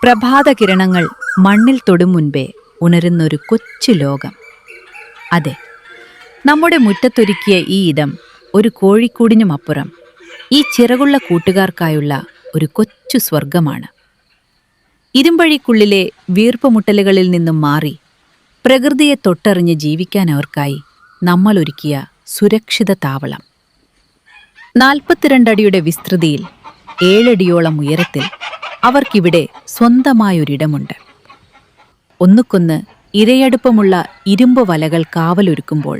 പ്രഭാതകിരണങ്ങൾ മണ്ണിൽ തൊടും മുൻപേ ഉണരുന്നൊരു കൊച്ചു ലോകം. അതെ, നമ്മുടെ മുറ്റത്തൊരുക്കിയ ഈ ഇടം ഒരു കോഴിക്കൂടിനുമപ്പുറം ഈ ചിറകുള്ള കൂട്ടുകാർക്കായുള്ള ഒരു കൊച്ചു സ്വർഗമാണ്. ഇരുമ്പഴിക്കുള്ളിലെ വീർപ്പുമുട്ടലുകളിൽ നിന്നും മാറി പ്രകൃതിയെ തൊട്ടറിഞ്ഞ് ജീവിക്കാൻ അവർക്കായി നമ്മൾ ഒരുക്കിയ സുരക്ഷിത താവളം. 42 അടിയുടെ വിസ്തൃതിയിൽ 7 അടിയോളം ഉയരത്തിൽ അവർക്കിവിടെ സ്വന്തമായൊരിടമുണ്ട്. ഒന്നുക്കൊന്ന് ഇരയടുപ്പമുള്ള ഇരുമ്പ് വലകൾ കാവലൊരുക്കുമ്പോൾ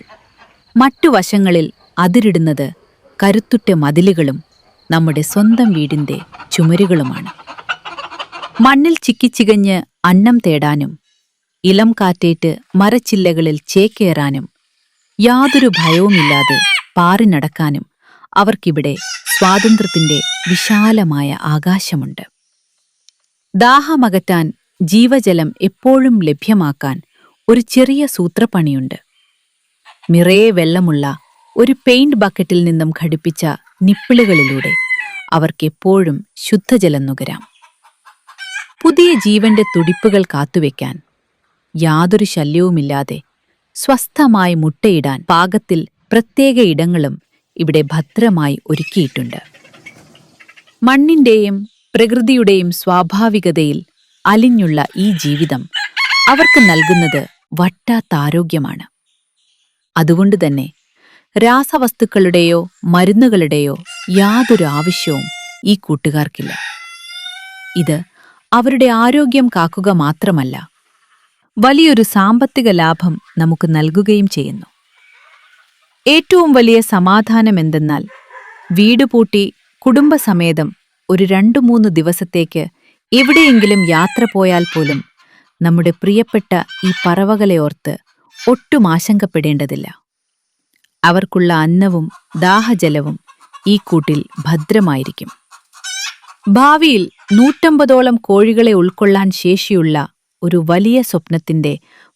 മറ്റു വശങ്ങളിൽ അതിരിടുന്നത് കരുത്തുറ്റ മതിലുകളും നമ്മുടെ സ്വന്തം വീടിൻ്റെ ചുമരുകളുമാണ്. മണ്ണിൽ ചിക്കിച്ചികഞ്ഞ് അന്നം തേടാനും ഇളം കാറ്റേറ്റ് മരച്ചില്ലകളിൽ ചേക്കേറാനും യാതൊരു ഭയവുമില്ലാതെ പാറി നടക്കാനും അവർക്കിവിടെ സ്വാതന്ത്ര്യത്തിൻ്റെ വിശാലമായ ആകാശമുണ്ട്. ദാഹമകറ്റാൻ ജീവജലം എപ്പോഴും ലഭ്യമാക്കാൻ ഒരു ചെറിയ സൂത്രപ്പണിയുണ്ട്. നിറയെ വെള്ളമുള്ള ഒരു പെയിന്റ് ബക്കറ്റിൽ നിന്നും ഘടിപ്പിച്ച നിപ്പിളുകളിലൂടെ അവർക്കെപ്പോഴും ശുദ്ധജലം നുകരാം. പുതിയ ജീവന്റെ തുടിപ്പുകൾ കാത്തുവെക്കാൻ യാതൊരു ശല്യവുമില്ലാതെ സ്വസ്ഥമായി മുട്ടയിടാൻ പാകത്തിൽ പ്രത്യേക ഇടങ്ങളും ഇവിടെ ഭദ്രമായി ഒരുക്കിയിട്ടുണ്ട്. മണ്ണിന്റെയും പ്രകൃതിയുടെയും സ്വാഭാവികതയിൽ അലിഞ്ഞുള്ള ഈ ജീവിതം അവർക്ക് നൽകുന്നത് വറ്റാത്ത ആരോഗ്യമാണ്. അതുകൊണ്ടുതന്നെ രാസവസ്തുക്കളുടെയോ മരുന്നുകളുടെയോ യാതൊരു ആവശ്യവും ഈ കൂട്ടുകാർക്കില്ല. ഇത് അവരുടെ ആരോഗ്യം കാക്കുക മാത്രമല്ല, വലിയൊരു സാമ്പത്തിക ലാഭം നമുക്ക് നൽകുകയും ചെയ്യുന്നു. ഏറ്റവും വലിയ സമാധാനം എന്തെന്നാൽ വീട് പൂട്ടി കുടുംബസമേതം ഒരു 2-3 ദിവസത്തേക്ക് എവിടെയെങ്കിലും യാത്ര പോയാൽ പോലും നമ്മുടെ പ്രിയപ്പെട്ട ഈ പറവകളെ ഓർത്ത് ഒട്ടും ആശങ്കപ്പെടേണ്ടതില്ല. അവർക്കുള്ള അന്നവും ദാഹജലവും ഈ കൂട്ടിൽ ഭദ്രമായിരിക്കും. ഭാവിയിൽ 150ഓളം കോഴികളെ ഉൾക്കൊള്ളാൻ ശേഷിയുള്ള ഒരു വലിയ സ്വപ്നത്തിന്റെ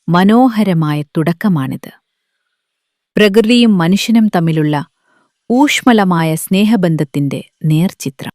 മനോഹരമായ തുടക്കമാണിത്. പ്രകൃതിയും മനുഷ്യനും തമ്മിലുള്ള ഊഷ്മളമായ സ്നേഹബന്ധത്തിന്റെ നേർചിത്രം.